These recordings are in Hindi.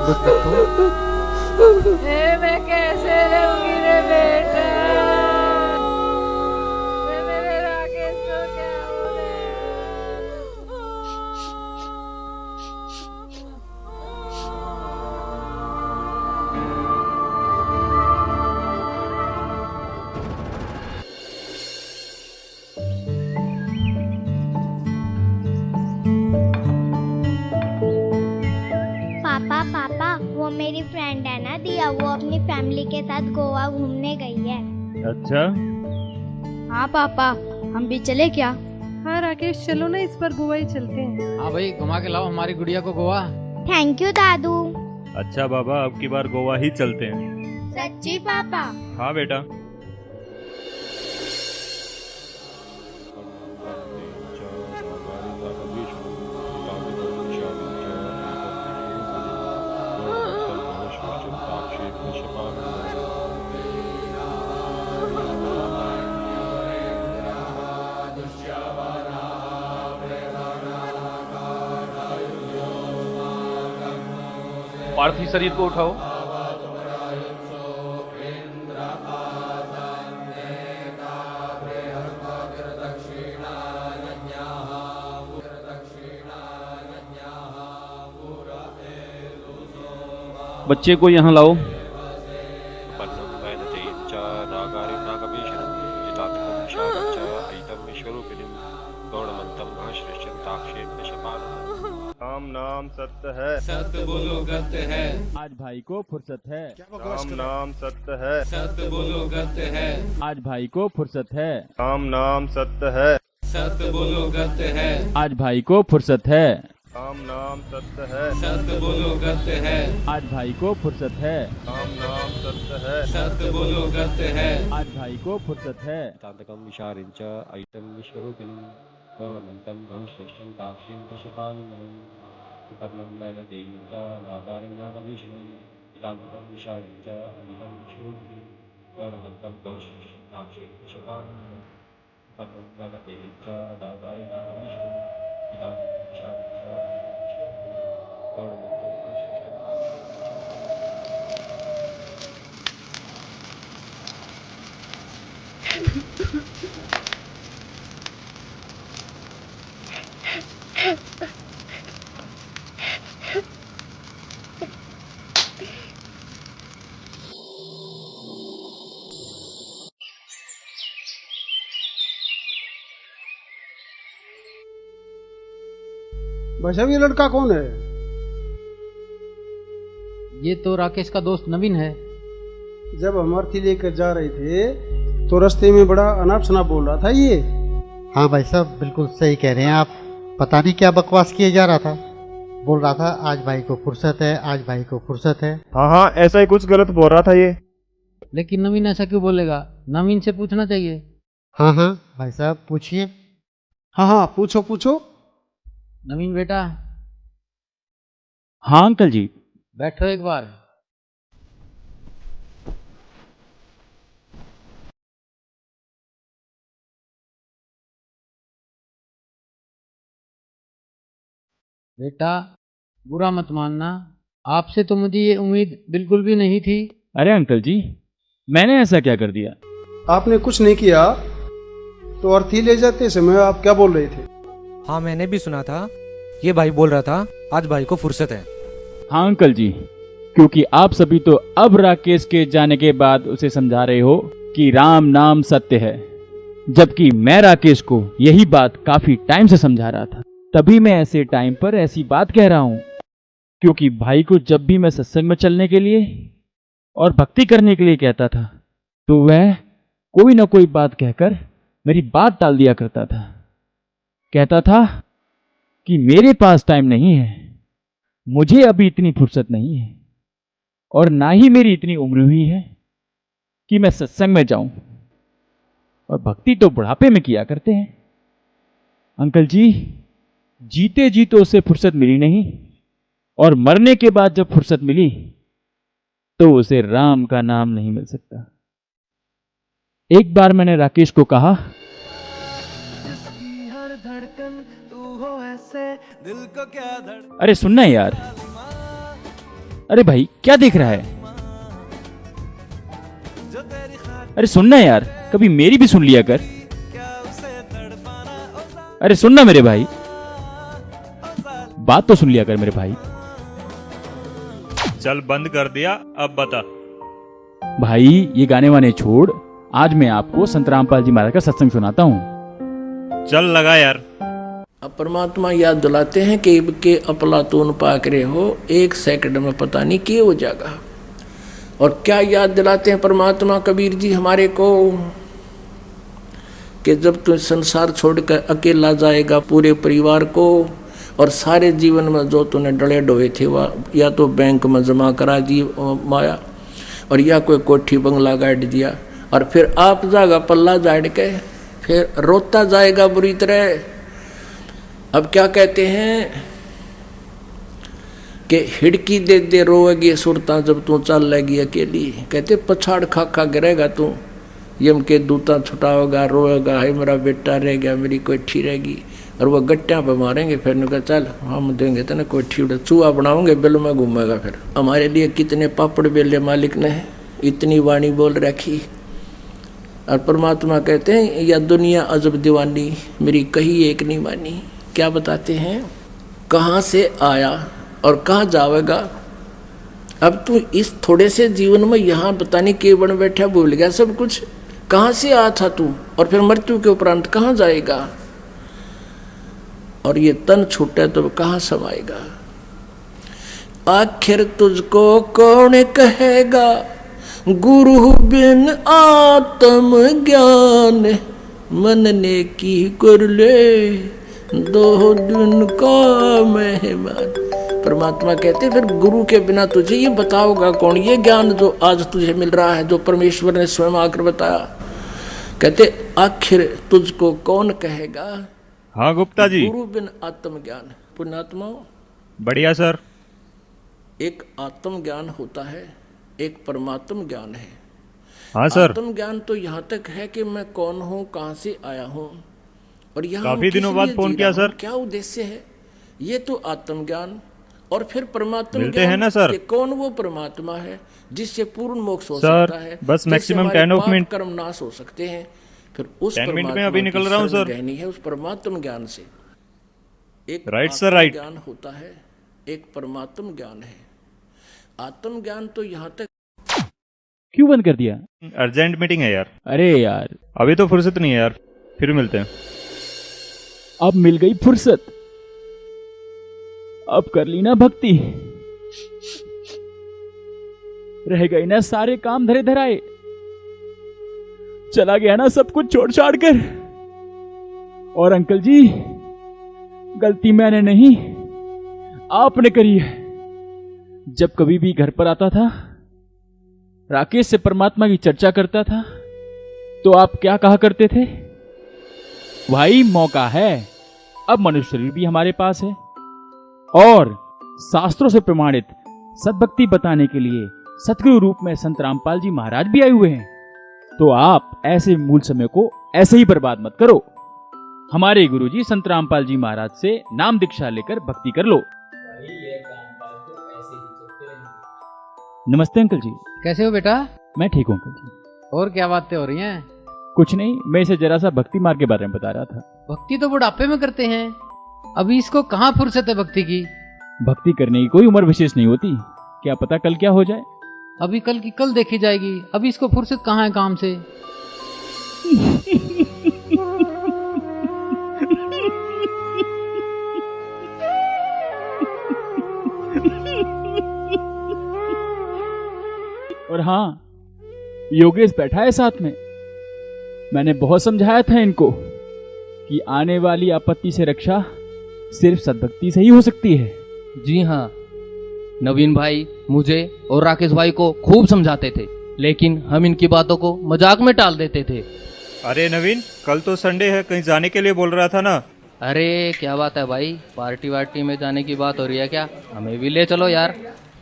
हिम्मत मत तो। मैं कैसे रहूंगी रे बेटा, मैं मेरे राकेश को क्या बोले। पापा पापा, वो मेरी फ्रेंड है ना दिया, वो अपनी फैमिली के साथ गोवा घूमने गई है। अच्छा, हाँ पापा, हम भी चले क्या? हाँ राकेश, चलो ना इस बार गोवा ही चलते हैं। हाँ भाई, घुमा के लाओ हमारी गुड़िया को गोवा। थैंक यू दादू। अच्छा बाबा, अब की बार गोवा ही चलते हैं। सच्ची पापा? हाँ बेटा। पार्थिव शरीर को उठाओ। बच्चे को यहाँ लाओ। राम नाम सत्य है, सत्य बोलो गत्य है। आज भाई को फुर्सत है। राम नाम सत्य है, सत्य बोलो गत्य है। आज भाई को फुर्सत है। राम नाम सत्य है, सत्य बोलो गत्य है। आज भाई को फुर्सत है। राम नाम सत्य है, सत्य बोलो गत्य है। आज भाई को फुर्सत है। राम नाम सत्य है, सत्य बोलो गत्य है। आज भाई को फुर्सत है। तांतकं विशारिंच ऐतं विश्वरूपिणं भवन्तं भविष्यं ताक्षीं पशुपालनं कर्णं वैनदेवीं च नागारिं नागभीषणं तांतकं विशारिंच ऐतं विश्वरूपिणं भवन्तं भविष्यं ताक्षीं पशुपालनं कर्णं वैनदेवीं च नागारिं नागभीषणं तांतकं विशारिंच ऐतं विश्वरूपिणं भवन्तं भविष्यं। भाई साहब, ये लड़का कौन है? ये तो राकेश का दोस्त नवीन है। जब हम अर्थी लेकर जा रहे थे तो रास्ते में बड़ा अनाप शनाप बोल रहा था ये। हाँ भाई साहब, बिल्कुल सही कह रहे हैं आप। पता नहीं क्या बकवास किए जा रहा था। बोल रहा था आज भाई को फुर्सत है, आज भाई को फुर्सत है। हाँ हाँ, ऐसा ही कुछ गलत बोल रहा था ये। लेकिन नवीन ऐसा क्यों बोलेगा? नवीन से पूछना चाहिए। हाँ हाँ भाई साहब, पूछिए। हाँ हाँ, पूछो पूछो। नवीन बेटा, हाँ अंकल जी। बैठो एक बार। बेटा, बुरा मत मानना, आपसे तो मुझे ये उम्मीद बिल्कुल भी नहीं थी। अरे अंकल जी, मैंने ऐसा क्या कर दिया? आपने कुछ नहीं किया तो अर्थी ले जाते समय आप क्या बोल रहे थे? हाँ, मैंने भी सुना था। ये भाई बोल रहा था आज भाई को फुर्सत है। हाँ अंकल जी, क्योंकि आप सभी तो अब राकेश के जाने के बाद उसे समझा रहे हो कि राम नाम सत्य है, जबकि मैं राकेश को यही बात काफी टाइम से समझा रहा था। तभी मैं ऐसे टाइम पर ऐसी बात कह रहा हूँ, क्योंकि भाई को जब भी मैं सत्संग में चलने के लिए और भक्ति करने के लिए कहता था तो वह कोई ना कोई बात कहकर मेरी बात टाल दिया करता था। कहता था कि मेरे पास टाइम नहीं है, मुझे अभी इतनी फुर्सत नहीं है, और ना ही मेरी इतनी उम्र हुई है कि मैं सत्संग में जाऊं, और भक्ति तो बुढ़ापे में किया करते हैं। अंकल जी, जीते जी तो उसे फुर्सत मिली नहीं, और मरने के बाद जब फुर्सत मिली तो उसे राम का नाम नहीं मिल सकता। एक बार मैंने राकेश को कहा, अरे सुनना यार, अरे भाई क्या देख रहा है? अरे सुनना यार, कभी मेरी भी सुन लिया कर। अरे सुनना मेरे भाई, बात तो सुन लिया कर मेरे भाई। चल बंद कर दिया, अब बता। भाई ये गाने वाने छोड़, आज मैं आपको संत रामपाल जी महाराज का सत्संग सुनाता हूँ। चल लगा यार। अब परमात्मा याद दिलाते हैं कि अपलातून पाक रहे हो, 1 सेकंड में पता नहीं क्या हो जाएगा। और क्या याद दिलाते हैं परमात्मा कबीर जी हमारे को कि जब तू संसार छोड़कर अकेला जाएगा पूरे परिवार को और सारे जीवन में जो तूने डले डोए थे वह या तो बैंक में जमा करा दी माया, और या कोई कोठी बंगला गाड़ दिया, और फिर आप जाएगा पल्ला झाड़ के फिर रोता जाएगा बुरी तरह। अब क्या कहते हैं कि हिड़की दे दे रोएगी सुरता जब तू चल लेगी अकेली। कहते पछाड़ खा खा गिरेगा तू, यम के दूता छुटाओगा, रोएगा, है मेरा बेटा रह गया, मेरी कोठी रहेगी, और वह गट्टियाँ पे मारेंगे। फिर उनका चल हम देंगे तो ना कोठी उड़ा चूहा बनाओगे, बिल में घूमेगा। फिर हमारे लिए कितने पापड़ बेले मालिक ने इतनी वाणी बोल रखी। और परमात्मा कहते हैं या दुनिया अजब दीवानी, मेरी कही एक नहीं मानी। क्या बताते हैं, कहाँ से आया और कहाँ जाएगा। अब तू इस थोड़े से जीवन में यहाँ पता नहीं के बन बैठा, भूल गया सब कुछ। कहाँ से आया था तू, और फिर मृत्यु के उपरांत कहाँ जाएगा। और ये तन छूटे तो कहाँ समाएगा। आखिर तुझको कौन कहेगा, गुरु बिन आत्म ज्ञान, मन ने की कर ले 2 दिन का मेहमान। परमात्मा कहते फिर गुरु के बिना तुझे ये बताओगा कौन, ये ज्ञान जो आज तुझे मिल रहा है, जो परमेश्वर ने स्वयं आकर बताया। कहते आखिर तुझको कौन कहेगा। हाँ गुप्ता जी। गुरु बिन आत्मज्ञान। पुण्यात्माओं बढ़िया सर। एक आत्म ज्ञान होता है, एक परमात्म ज्ञान है। हाँ सर। आत्म ज्ञान तो यहाँ तक है कि मैं कौन हूँ, कहाँ से आया हूँ, और यहाँ काफी दिनों बाद फोन किया सर। क्या उद्देश्य है, ये तो आत्म ज्ञान। और फिर परमात्मा मिलते हैं ना सर। कौन वो परमात्मा है जिससे पूर्ण मोक्ष हो सर, सकता है, बस मैक्सिमम 10 मिनट कर्म नाश हो सकते हैं। फिर उस 10 मिनट में अभी निकल रहा हूँ सर। रहनी है उस परमात्म ज्ञान से। एक राइट सर राइट। ज्ञान होता है, एक परमात्म ज्ञान है। आत्म ज्ञान तो यहाँ तक। क्यों बंद कर दिया? अर्जेंट मीटिंग है यार। अरे यार अभी तो फुर्सत नहीं है यार, फिर मिलते हैं। अब मिल गई फुर्सत, अब कर ली ना भक्ति, रह गई ना सारे काम धरे धराए, चला गया ना सब कुछ छोड़ छाड़ कर। और अंकल जी गलती मैंने नहीं आपने करी है। जब कभी भी घर पर आता था, राकेश से परमात्मा की चर्चा करता था, तो आप क्या कहा करते थे? भाई मौका है, अब मनुष्य शरीर भी हमारे पास है और शास्त्रों से प्रमाणित सद्भक्ति बताने के लिए सतगुरु रूप में संत रामपाल जी महाराज भी आए हुए हैं। तो आप ऐसे मूल समय को ऐसे ही बर्बाद मत करो। हमारे गुरुजी संत रामपाल जी महाराज से नाम दीक्षा लेकर भक्ति कर लो। नमस्ते अंकल जी। कैसे हो बेटा? मैं ठीक हूँ अंकल जी। और क्या बातें हो रही हैं? कुछ नहीं, मैं इसे जरा सा भक्ति मार्ग के बारे में बता रहा था। भक्ति तो बुढ़ापे में करते हैं, अभी इसको कहाँ फुर्सत है भक्ति की। भक्ति करने की कोई उम्र विशेष नहीं होती, क्या पता कल क्या हो जाए। अभी कल की कल देखी जाएगी, अभी इसको फुर्सत कहाँ है काम से। और हाँ, योगेश बैठा है साथ में। मैंने बहुत समझाया था इनको कि आने वाली आपत्ति से रक्षा सिर्फ सद्भक्ति से ही हो सकती है। जी हाँ, नवीन भाई मुझे और राकेश भाई को खूब समझाते थे, लेकिन हम इनकी बातों को मजाक में टाल देते थे। अरे नवीन, कल तो संडे है, कहीं जाने के लिए बोल रहा था ना। अरे क्या बात है भाई, पार्टी वार्टी में जाने की बात हो रही है क्या? हमें भी ले चलो यार।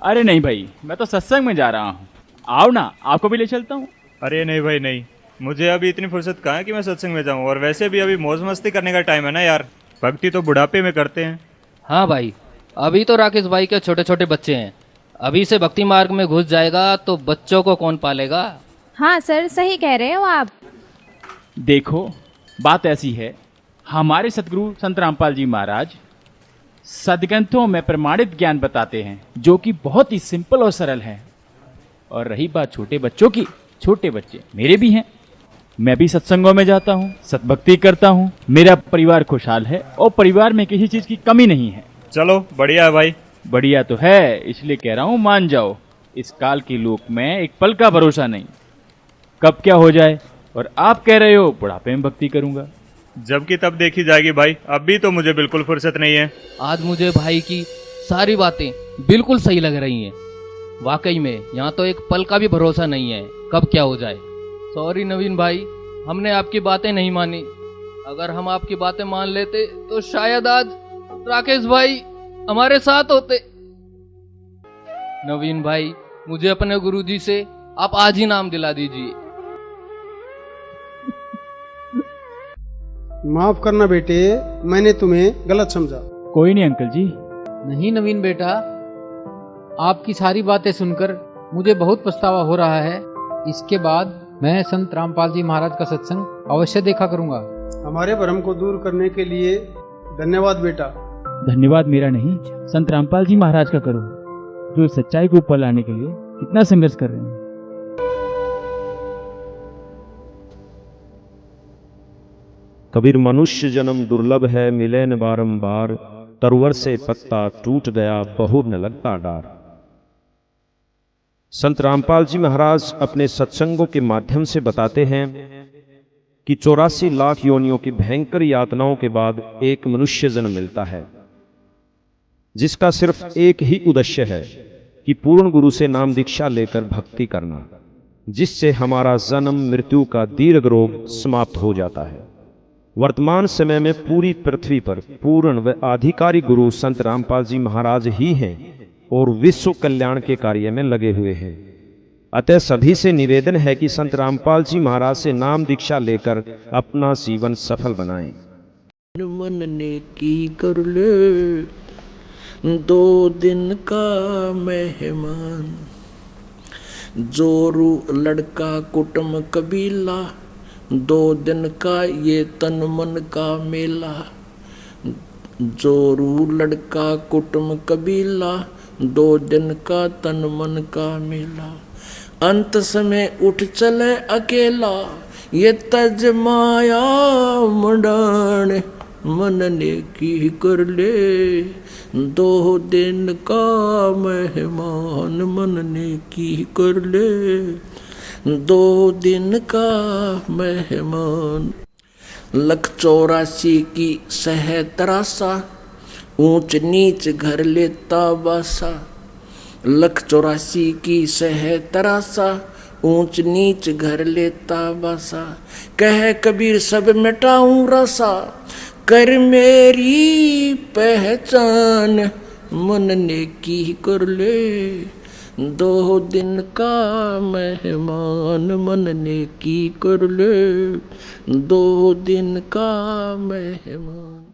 अरे नहीं भाई, मैं तो सत्संग में जा रहा हूँ, आओ ना, आपको भी ले चलता हूँ। अरे नहीं भाई नहीं, मुझे अभी इतनी फुर्सत कहाँ है कि मैं सत्संग में जाऊँ। और वैसे भी अभी मौज मस्ती करने का टाइम है ना यार, भक्ति तो बुढ़ापे में करते हैं। हाँ भाई, अभी तो राकेश भाई के छोटे छोटे बच्चे हैं, अभी से भक्ति मार्ग में घुस जाएगा तो बच्चों को कौन पालेगा? हाँ सर, सही कह रहे हो आप। देखो, बात ऐसी है, हमारे सतगुरु संत रामपाल जी महाराज सदग्रंथों में प्रमाणित ज्ञान बताते हैं जो कि बहुत ही सिंपल और सरल है। और रही बात छोटे बच्चों की, छोटे बच्चे मेरे भी हैं, मैं भी सत्संगों में जाता हूँ, सतभक्ति करता हूँ, मेरा परिवार खुशहाल है और परिवार में किसी चीज की कमी नहीं है। चलो बढ़िया है भाई। बढ़िया तो है, इसलिए कह रहा हूँ मान जाओ। इस काल के लोक में एक पल का भरोसा नहीं, कब क्या हो जाए। और आप कह रहे हो बुढ़ापे में भक्ति करूंगा, जबकि तब देखी जाएगी भाई, अभी तो मुझे बिल्कुल फुर्सत नहीं है। आज मुझे भाई की सारी बातें बिल्कुल सही लग रही हैं। वाकई में यहाँ तो एक पल का भी भरोसा नहीं है, कब क्या हो जाए। सॉरी नवीन भाई, हमने आपकी बातें नहीं मानी। अगर हम आपकी बातें मान लेते तो शायद आज राकेश भाई हमारे साथ होते। नवीन भाई, मुझे अपने गुरुजी से आप आज ही नाम दिला दीजिए। माफ करना बेटे, मैंने तुम्हें गलत समझा। कोई नहीं अंकल जी। नहीं नवीन बेटा, आपकी सारी बातें सुनकर मुझे बहुत पछतावा हो रहा है। इसके बाद मैं संत रामपाल जी महाराज का सत्संग अवश्य देखा करूंगा। हमारे भ्रम को दूर करने के लिए धन्यवाद बेटा। धन्यवाद मेरा नहीं, संत रामपाल जी महाराज का करो, जो सच्चाई को ऊपर लाने के लिए कितना संघर्ष कर रहे हैं। कबीर मनुष्य जन्म दुर्लभ है, मिले न बारंबार, तरवर से पत्ता टूट गया, बहु न लगता डार। संत रामपाल जी महाराज अपने सत्संगों के माध्यम से बताते हैं कि 84 लाख योनियों की भयंकर यातनाओं के बाद एक मनुष्य जन्म मिलता है, जिसका सिर्फ एक ही उद्देश्य है कि पूर्ण गुरु से नाम दीक्षा लेकर भक्ति करना, जिससे हमारा जन्म मृत्यु का दीर्घ रोग समाप्त हो जाता है। वर्तमान समय में पूरी पृथ्वी पर पूर्ण व आधिकारिक गुरु संत रामपाल जी महाराज ही हैं और विश्व कल्याण के कार्य में लगे हुए हैं। अतः सभी से निवेदन है कि संत रामपाल जी महाराज से नाम दीक्षा लेकर अपना जीवन सफल बनाएं। मन ने की कर ले 2 दिन का मेहमान, जोरू लड़का कुटुंब कबीला, 2 दिन का ये तन मन का मेला। जोरू लड़का कुटुंब कबीला, 2 दिन का तन मन का मेला। अंत समय उठ चले अकेला, ये तज माया मंडाण, मन ने की कर ले 2 दिन का मेहमान, मन ने की कर ले 2 दिन का मेहमान। 184 की सह तरासा, ऊंच नीच घर लेता बासा। 184 की सह तरासा, ऊंच नीच घर लेता बासा। कह कबीर सब मिटाऊं रसा, कर मेरी पहचान, मन ने की कर ले 2 दिन का मेहमान, मन ने की कर ले 2 दिन का मेहमान।